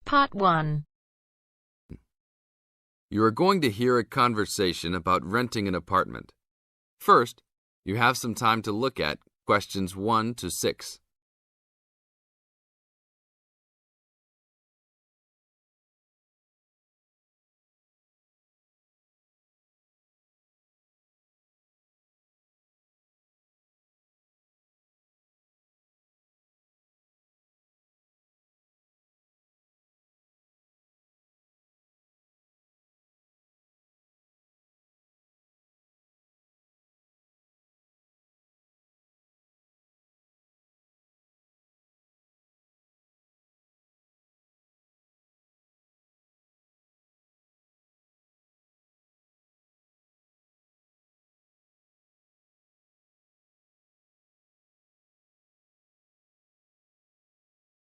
Part 1. You are going to hear a conversation about renting an apartment. First, you have some time to look at questions 1 to 6.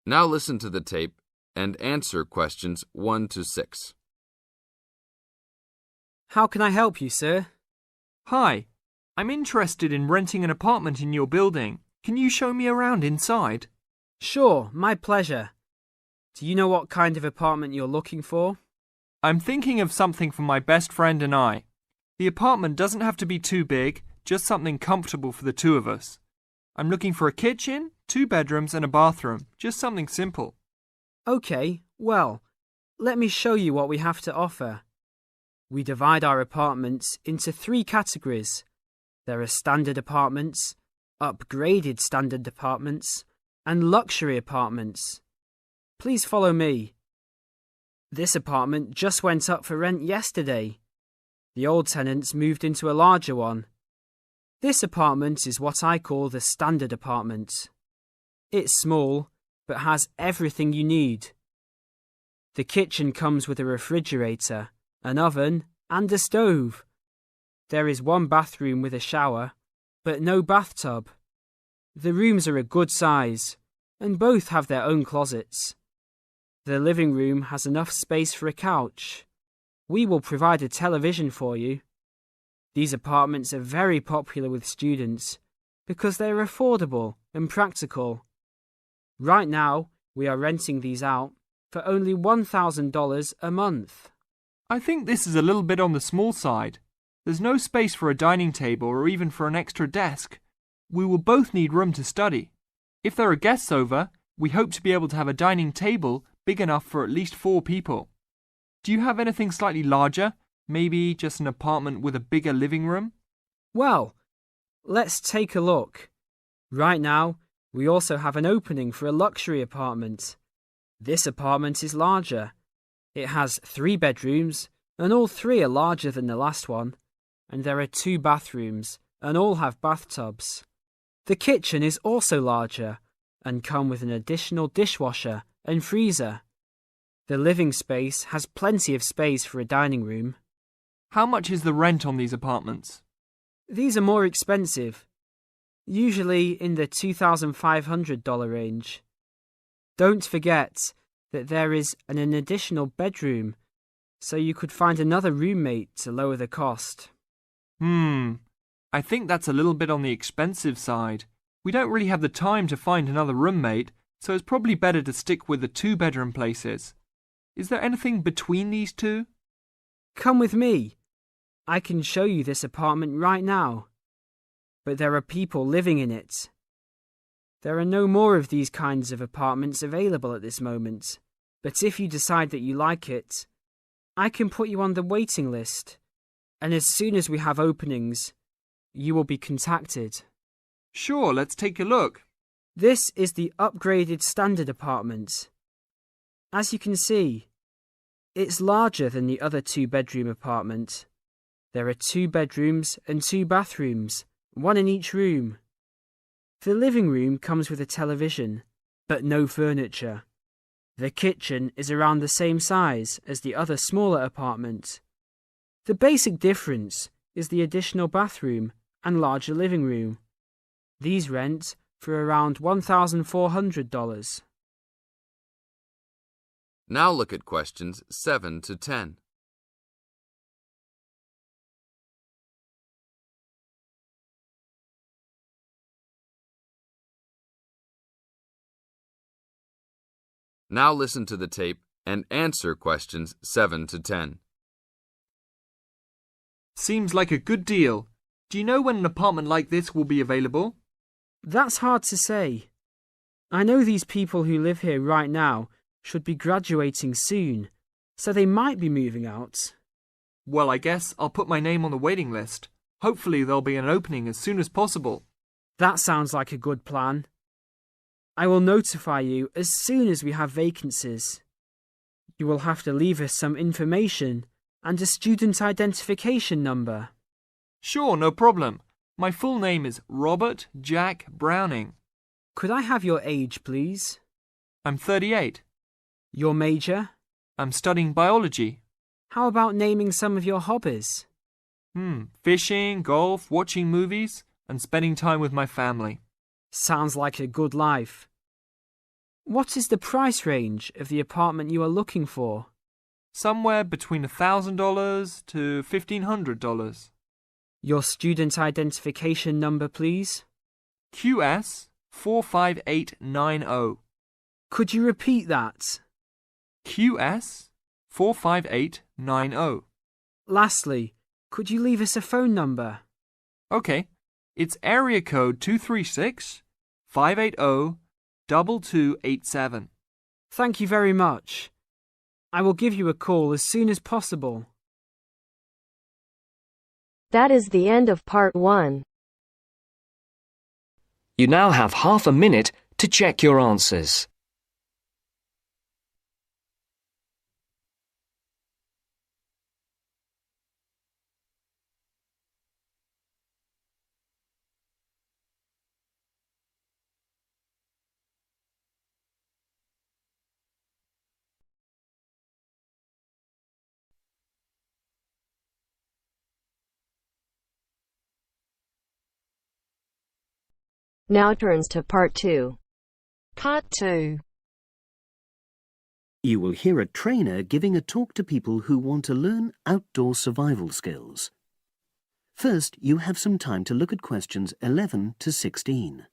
Now listen to the tape and answer questions 1 to 6. How can I help you, sir? Hi, I'm interested in renting an apartment in your building. Can you show me around inside? Sure, my pleasure. Do you know what kind of apartment you're looking for? I'm thinking of something for my best friend and I. The apartment doesn't have to be too big, just something comfortable for the two of us. I'm looking for a kitchen, 2 bedrooms and a bathroom, just something simple. Okay, well, let me show you what we have to offer. We divide our apartments into 3 categories. There are standard apartments, upgraded standard apartments, and luxury apartments. Please follow me. This apartment just went up for rent yesterday. The old tenants moved into a larger one. This apartment is what I call the standard apartment. It's small, but has everything you need. The kitchen comes with a refrigerator, an oven, and a stove. There is 1 bathroom with a shower, but no bathtub. The rooms are a good size, and both have their own closets. The living room has enough space for a couch. We will provide a television for you. These apartments are very popular with students because they are affordable and practical. Right now, we are renting these out for only $1,000 a month. I think this is a little bit on the small side. There's no space for a dining table or even for an extra desk. We will both need room to study. If there are guests over, we hope to be able to have a dining table big enough for at least 4 people. Do you have anything slightly larger? Maybe just an apartment with a bigger living room? Well, let's take a look. Right now, we also have an opening for a luxury apartment. This apartment is larger. It has 3 bedrooms, and all 3 are larger than the last one. And there are 2 bathrooms, and all have bathtubs. The kitchen is also larger, and come with an additional dishwasher and freezer. The living space has plenty of space for a dining room. How much is the rent on these apartments? These are more expensive, usually in the $2,500 range. Don't forget that there is an additional bedroom, so you could find another roommate to lower the cost. I think that's a little bit on the expensive side. We don't really have the time to find another roommate, so it's probably better to stick with the 2-bedroom places. Is there anything between these 2? Come with me. I can show you this apartment right now. But there are people living in it. There are no more of these kinds of apartments available at this moment. But if you decide that you like it, I can put you on the waiting list. And as soon as we have openings, you will be contacted. Sure, let's take a look. This is the upgraded standard apartment. As you can see, it's larger than the other 2-bedroom apartment. There are 2 bedrooms and 2 bathrooms, 1 in each room. The living room comes with a television, but no furniture. The kitchen is around the same size as the other smaller apartment. The basic difference is the additional bathroom and larger living room. These rent for around $1,400. Now look at questions 7 to 10. Now listen to the tape and answer questions 7 to 10. Seems like a good deal. Do you know when an apartment like this will be available? That's hard to say. I know these people who live here right now should be graduating soon, so they might be moving out. Well, I guess I'll put my name on the waiting list. Hopefully there'll be an opening as soon as possible. That sounds like a good plan. I will notify you as soon as we have vacancies. You will have to leave us some information and a student identification number. Sure, no problem. My full name is Robert Jack Browning. Could I have your age, please? I'm 38. Your major? I'm studying biology. How about naming some of your hobbies? Fishing, golf, watching movies, and spending time with my family. Sounds like a good life. What is the price range of the apartment you are looking for? Somewhere between $1,000 to $1,500. Your student identification number, please. QS 45890. Could you repeat that? QS 45890. Lastly, could you leave us a phone number? Okay, it's area code 236-580-2287. Thank you very much. I will give you a call as soon as possible. That is the end of part 1. You now have half a minute to check your answers. Now turns to part 2. Part 2. You will hear a trainer giving a talk to people who want to learn outdoor survival skills. First, you have some time to look at questions 11 to 16.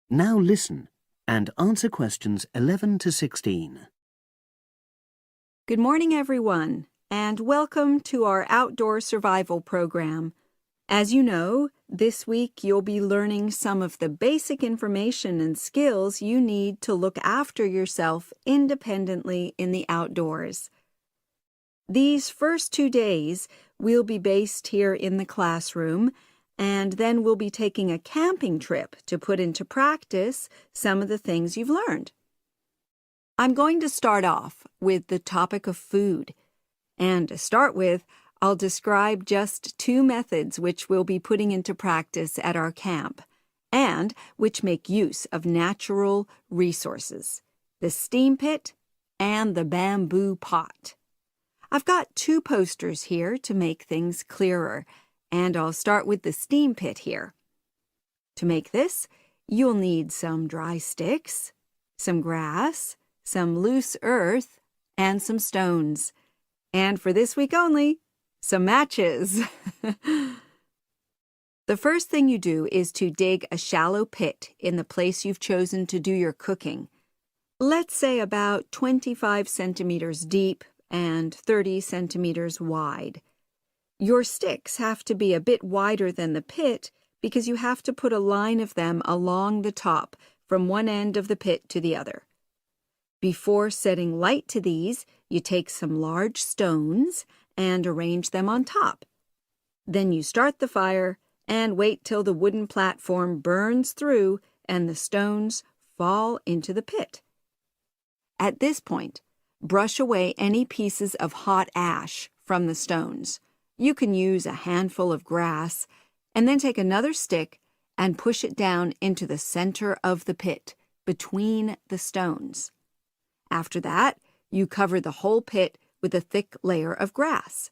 Now listen and answer questions 11 to 16. Good morning, everyone, and welcome to our outdoor survival program. As you know, this week you'll be learning some of the basic information and skills you need to look after yourself independently in the outdoors. These first 2 days will be based here in the classroom, and then we'll be taking a camping trip to put into practice some of the things you've learned. I'm going to start off with the topic of food. And to start with, I'll describe just 2 methods which we'll be putting into practice at our camp, and which make use of natural resources: the steam pit and the bamboo pot. I've got 2 posters here to make things clearer, and I'll start with the steam pit here. To make this, you'll need some dry sticks, some grass, some loose earth, and some stones. And for this week only, some matches. The first thing you do is to dig a shallow pit in the place you've chosen to do your cooking. Let's say about 25 centimeters deep and 30 centimeters wide. Your sticks have to be a bit wider than the pit because you have to put a line of them along the top from one end of the pit to the other. Before setting light to these, you take some large stones and arrange them on top. Then you start the fire and wait till the wooden platform burns through and the stones fall into the pit. At this point, brush away any pieces of hot ash from the stones. You can use a handful of grass, and then take another stick and push it down into the center of the pit, between the stones. After that, you cover the whole pit with a thick layer of grass.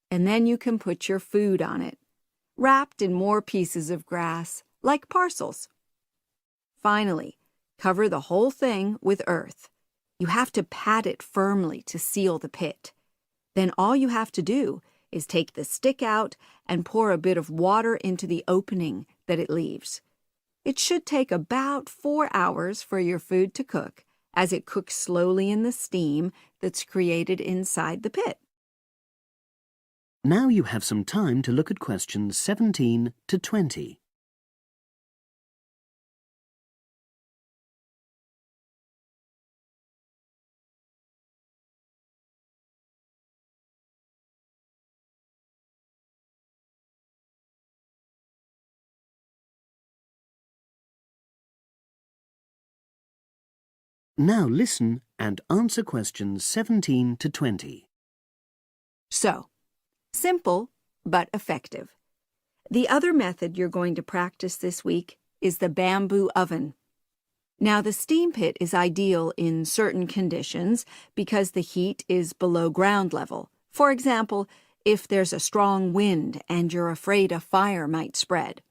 And then you can put your food on it, wrapped in more pieces of grass, like parcels. Finally, cover the whole thing with earth. You have to pat it firmly to seal the pit. Then all you have to do is take the stick out and pour a bit of water into the opening that it leaves. It should take about 4 hours for your food to cook, as it cooks slowly in the steam that's created inside the pit. Now you have some time to look at questions 17 to 20. Now listen and answer questions 17 to 20. So, simple but effective. The other method you're going to practice this week is the bamboo oven. Now, the steam pit is ideal in certain conditions because the heat is below ground level. For example, if there's a strong wind and you're afraid a fire might spread.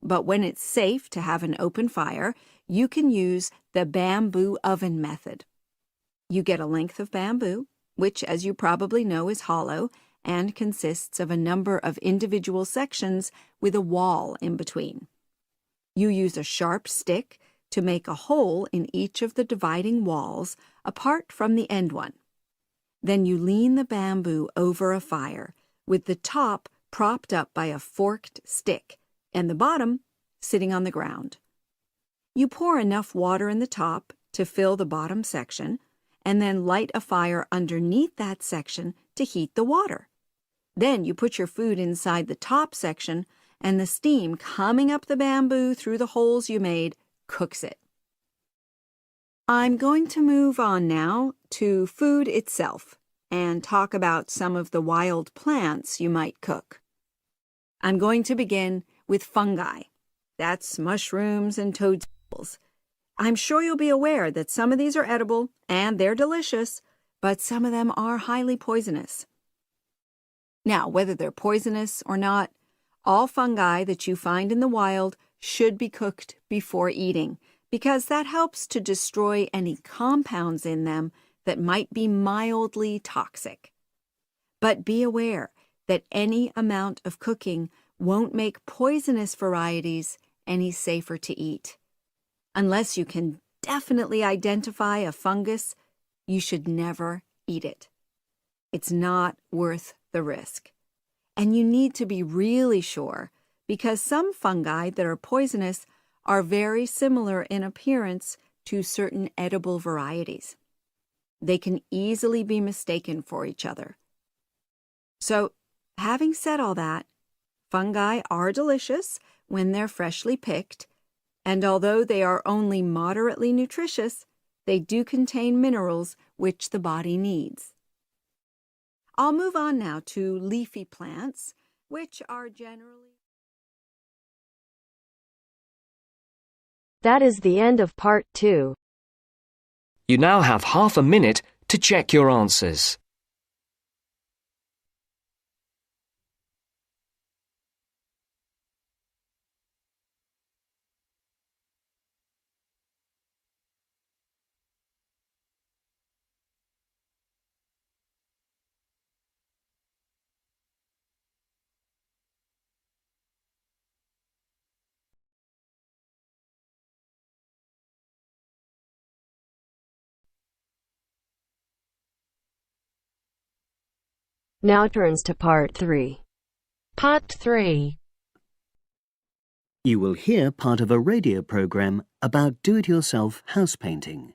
But when it's safe to have an open fire, you can use the bamboo oven method. You get a length of bamboo, which, as you probably know, is hollow and consists of a number of individual sections with a wall in between. You use a sharp stick to make a hole in each of the dividing walls apart from the end one. Then you lean the bamboo over a fire, with the top propped up by a forked stick and the bottom sitting on the ground. You pour enough water in the top to fill the bottom section, and then light a fire underneath that section to heat the water. Then you put your food inside the top section, and the steam coming up the bamboo through the holes you made cooks it. I'm going to move on now to food itself and talk about some of the wild plants you might cook. I'm going to begin with fungi. That's mushrooms and toadstools. I'm sure you'll be aware that some of these are edible and they're delicious, but some of them are highly poisonous. Now, whether they're poisonous or not, all fungi that you find in the wild should be cooked before eating, because that helps to destroy any compounds in them that might be mildly toxic. But be aware that any amount of cooking won't make poisonous varieties any safer to eat. Unless you can definitely identify a fungus, you should never eat it. It's not worth the risk. And you need to be really sure, because some fungi that are poisonous are very similar in appearance to certain edible varieties. They can easily be mistaken for each other. So, having said all that, fungi are delicious when they're freshly picked, and although they are only moderately nutritious, they do contain minerals which the body needs. I'll move on now to leafy plants, which are generally... That is the end of part 2. You now have half a minute to check your answers. Now turns to part 3. Part 3. You will hear part of a radio program about do-it-yourself house painting.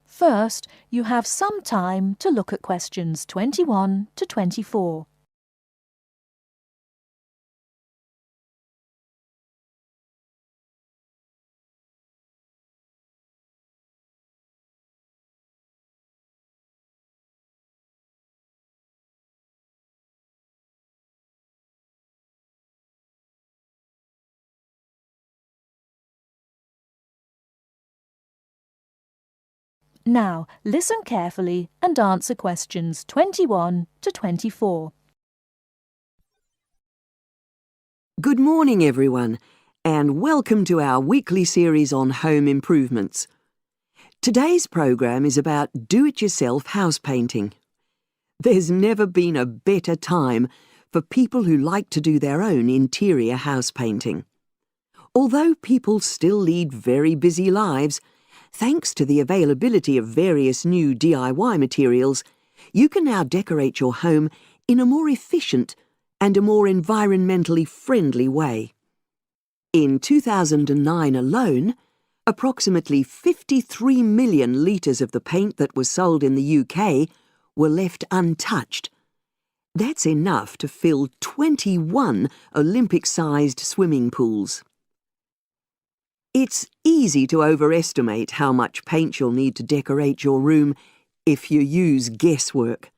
First, you have some time to look at questions 21 to 24. Now, listen carefully and answer questions 21 to 24. Good morning, everyone, and welcome to our weekly series on home improvements. Today's program is about do-it-yourself house painting. There's never been a better time for people who like to do their own interior house painting. Although people still lead very busy lives, thanks to the availability of various new DIY materials, you can now decorate your home in a more efficient and a more environmentally friendly way. In 2009 alone, approximately 53 million litres of the paint that was sold in the UK were left untouched. That's enough to fill 21 Olympic-sized swimming pools. It's easy to overestimate how much paint you'll need to decorate your room if you use guesswork.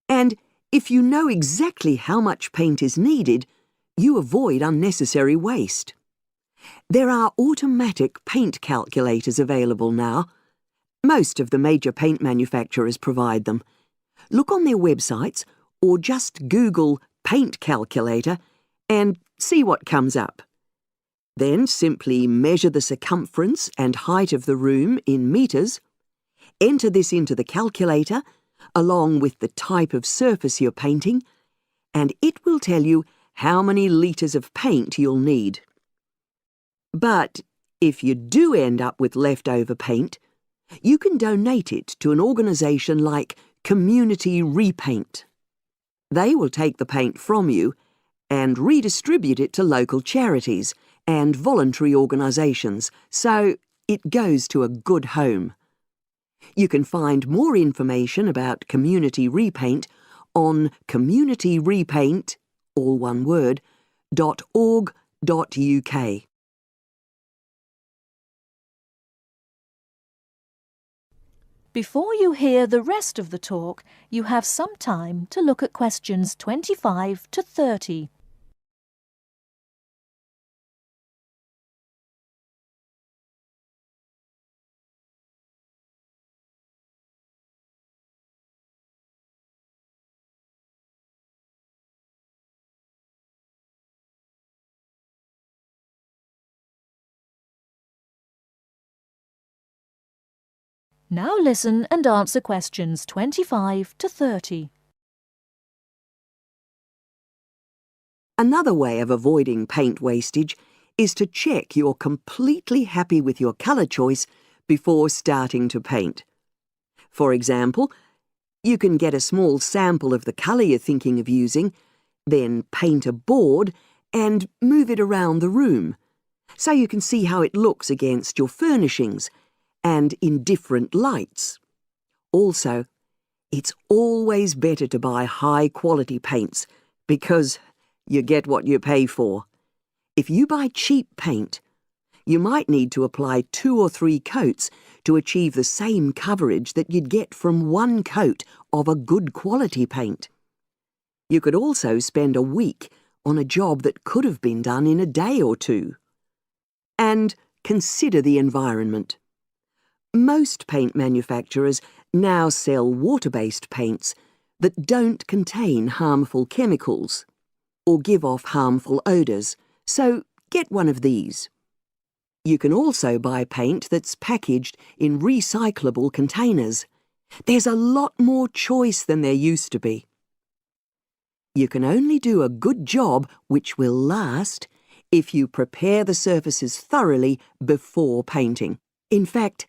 And if you know exactly how much paint is needed, you avoid unnecessary waste. There are automatic paint calculators available now. Most of the major paint manufacturers provide them. Look on their websites or just Google paint calculator and see what comes up. Then simply measure the circumference and height of the room in metres, enter this into the calculator along with the type of surface you're painting, and it will tell you how many litres of paint you'll need. But if you do end up with leftover paint, you can donate it to an organisation like Community Repaint. They will take the paint from you and redistribute it to local charities and voluntary organisations, so it goes to a good home. You can find more information about Community Repaint on communityrepaint, all one word, .org.uk. Before you hear the rest of the talk, you have some time to look at questions 25 to 30. Now listen and answer questions 25 to 30. Another way of avoiding paint wastage is to check you're completely happy with your colour choice before starting to paint. For example, you can get a small sample of the colour you're thinking of using, then paint a board and move it around the room, so you can see how it looks against your furnishings and in different lights. Also, it's always better to buy high-quality paints because you get what you pay for. If you buy cheap paint, you might need to apply 2 or 3 coats to achieve the same coverage that you'd get from 1 coat of a good quality paint. You could also spend a week on a job that could have been done in a day or 2. And consider the environment. Most paint manufacturers now sell water-based paints that don't contain harmful chemicals or give off harmful odours, so get one of these. You can also buy paint that's packaged in recyclable containers. There's a lot more choice than there used to be. You can only do a good job which will last if you prepare the surfaces thoroughly before painting. In fact,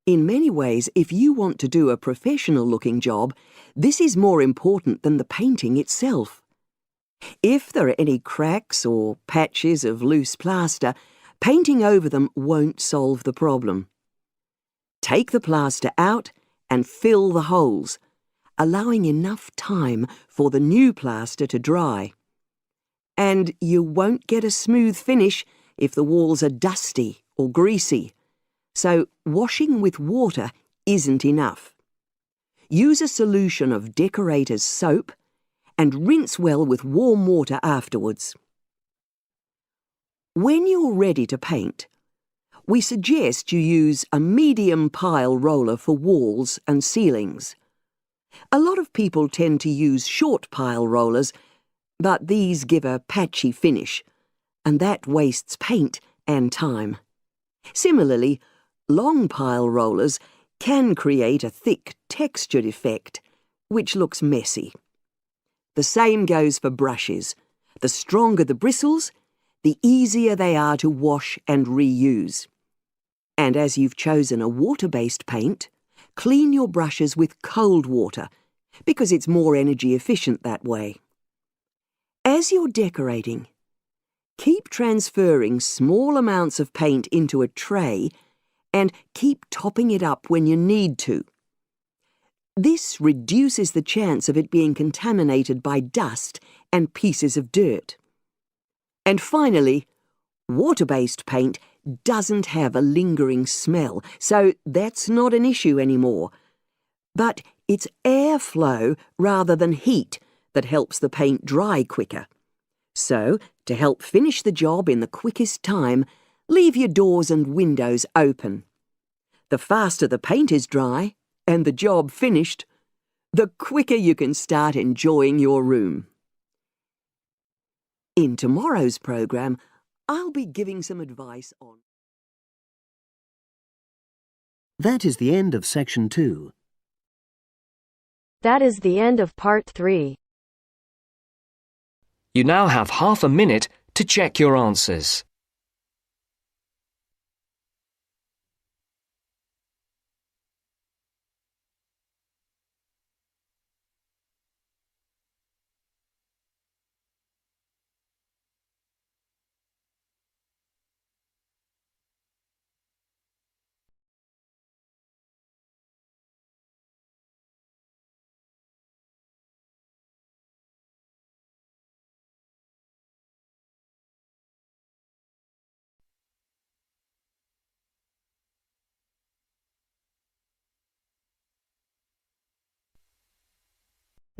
in many ways, if you want to do a professional-looking job, this is more important than the painting itself. If there are any cracks or patches of loose plaster, painting over them won't solve the problem. Take the plaster out and fill the holes, allowing enough time for the new plaster to dry. And you won't get a smooth finish if the walls are dusty or greasy. So washing with water isn't enough. Use a solution of decorator's soap and rinse well with warm water afterwards. When you're ready to paint, we suggest you use a medium pile roller for walls and ceilings. A lot of people tend to use short pile rollers, but these give a patchy finish, and that wastes paint and time. Similarly, long pile rollers can create a thick textured effect, which looks messy. The same goes for brushes. The stronger the bristles, the easier they are to wash and reuse. And as you've chosen a water-based paint, clean your brushes with cold water, because it's more energy efficient that way. As you're decorating, keep transferring small amounts of paint into a tray and keep topping it up when you need to. This reduces the chance of it being contaminated by dust and pieces of dirt. And finally, water-based paint doesn't have a lingering smell, so that's not an issue anymore. But it's airflow rather than heat that helps the paint dry quicker. So, to help finish the job in the quickest time, leave your doors and windows open. The faster the paint is dry and the job finished, the quicker you can start enjoying your room. In tomorrow's program, I'll be giving some advice on... That is the end of section 2. That is the end of part 3. You now have half a minute to check your answers.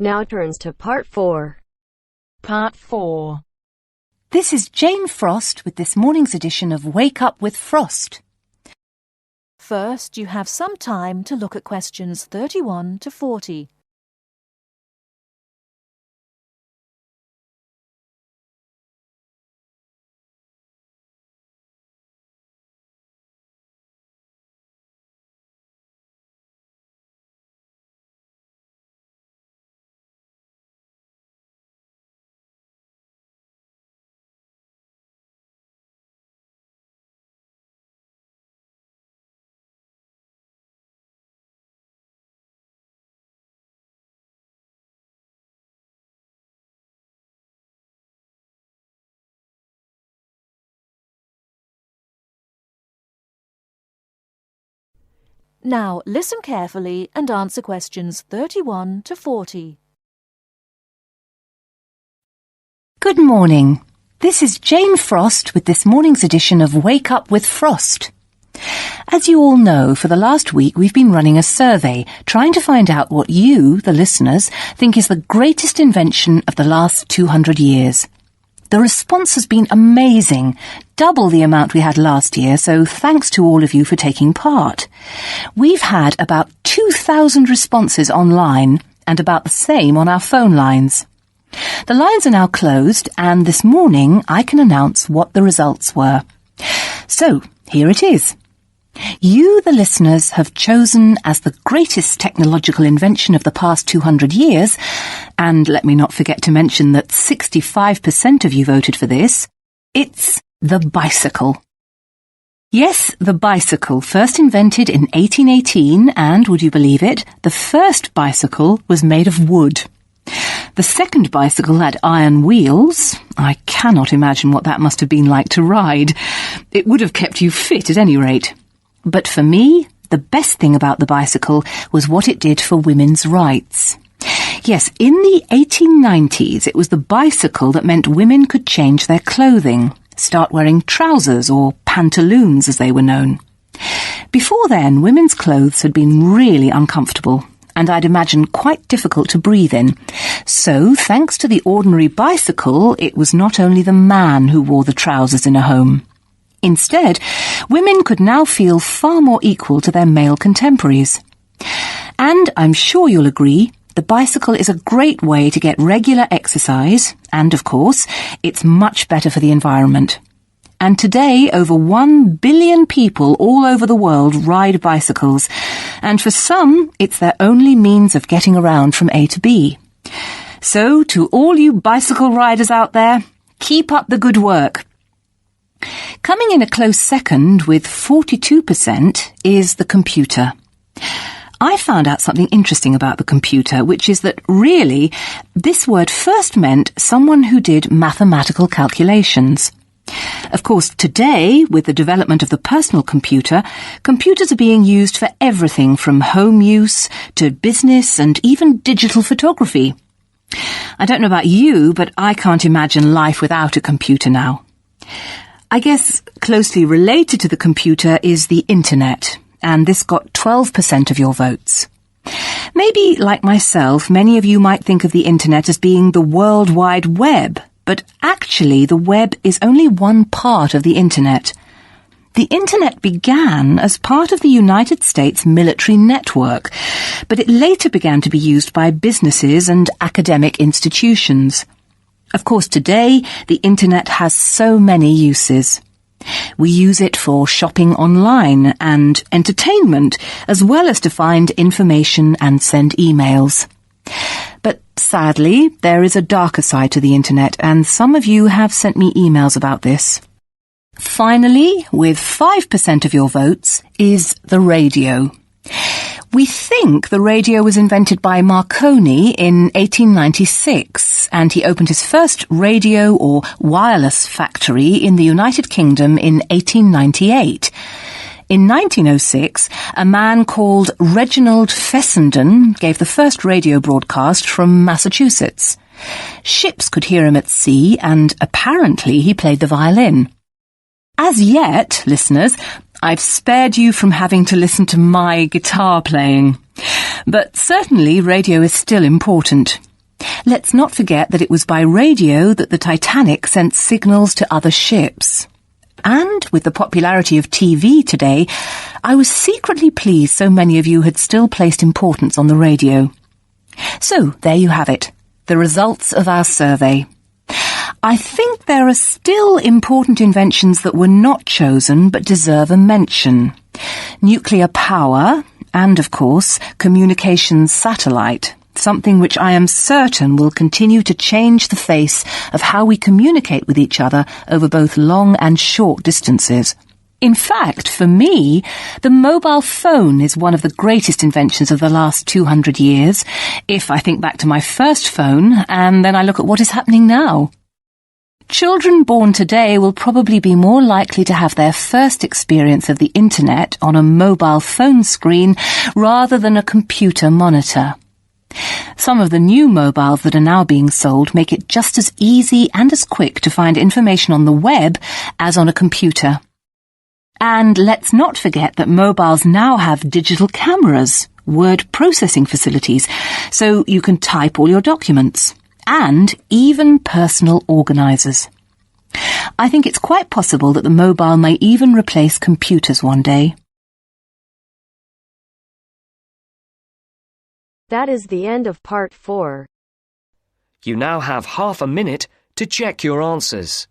Now turns to part 4. Part 4. This is Jane Frost with this morning's edition of Wake Up with Frost. First, you have some time to look at questions 31 to 40. Now listen carefully and answer questions 31 to 40. Good morning. This is Jane Frost with this morning's edition of Wake Up with Frost. As you all know, for the last week we've been running a survey trying to find out what you, the listeners, think is the greatest invention of the last 200 years. The response has been amazing, double the amount we had last year, so thanks to all of you for taking part. We've had about 2,000 responses online and about the same on our phone lines. The lines are now closed, and this morning I can announce what the results were. So, here it is. You, the listeners, have chosen as the greatest technological invention of the past 200 years, and let me not forget to mention that 65% of you voted for this, it's the bicycle. Yes, the bicycle, first invented in 1818, and, would you believe it, the first bicycle was made of wood. The second bicycle had iron wheels. I cannot imagine what that must have been like to ride. It would have kept you fit at any rate. But for me, the best thing about the bicycle was what it did for women's rights. Yes, in the 1890s, it was the bicycle that meant women could change their clothing, start wearing trousers or pantaloons as they were known. Before then, women's clothes had been really uncomfortable, and I'd imagine quite difficult to breathe in. So, thanks to the ordinary bicycle, it was not only the man who wore the trousers in a home. Instead, women could now feel far more equal to their male contemporaries. And I'm sure you'll agree, the bicycle is a great way to get regular exercise, and of course, it's much better for the environment. And today, over 1 billion people all over the world ride bicycles, and for some, it's their only means of getting around from A to B. So, to all you bicycle riders out there, keep up the good work. Coming in a close second with 42% is the computer. I found out something interesting about the computer, which is that really, this word first meant someone who did mathematical calculations. Of course, today, with the development of the personal computer, computers are being used for everything from home use to business and even digital photography. I don't know about you, but I can't imagine life without a computer now. I guess closely related to the computer is the internet, and this got 12% of your votes. Maybe, like myself, many of you might think of the internet as being the World Wide Web, but actually the web is only one part of the internet. The internet began as part of the United States military network, but it later began to be used by businesses and academic institutions. Of course, today, the internet has so many uses. We use it for shopping online and entertainment, as well as to find information and send emails. But sadly, there is a darker side to the internet, and some of you have sent me emails about this. Finally, with 5% of your votes, is the radio. We think the radio was invented by Marconi in 1896, and he opened his first radio or wireless factory in the United Kingdom in 1898. In 1906, a man called Reginald Fessenden gave the first radio broadcast from Massachusetts. Ships could hear him at sea, and apparently he played the violin. As yet, listeners, I've spared you from having to listen to my guitar playing. But certainly radio is still important. Let's not forget that it was by radio that the Titanic sent signals to other ships. And with the popularity of TV today, I was secretly pleased so many of you had still placed importance on the radio. So, there you have it, the results of our survey. I think there are still important inventions that were not chosen but deserve a mention. Nuclear power and, of course, communications satellite, something which I am certain will continue to change the face of how we communicate with each other over both long and short distances. In fact, for me, the mobile phone is one of the greatest inventions of the last 200 years, if I think back to my first phone and then I look at what is happening now. Children born today will probably be more likely to have their first experience of the internet on a mobile phone screen rather than a computer monitor. Some of the new mobiles that are now being sold make it just as easy and as quick to find information on the web as on a computer. And let's not forget that mobiles now have digital cameras, word processing facilities, so you can type all your documents, and even personal organisers. I think it's quite possible that the mobile may even replace computers one day. That is the end of part 4. You now have half a minute to check your answers.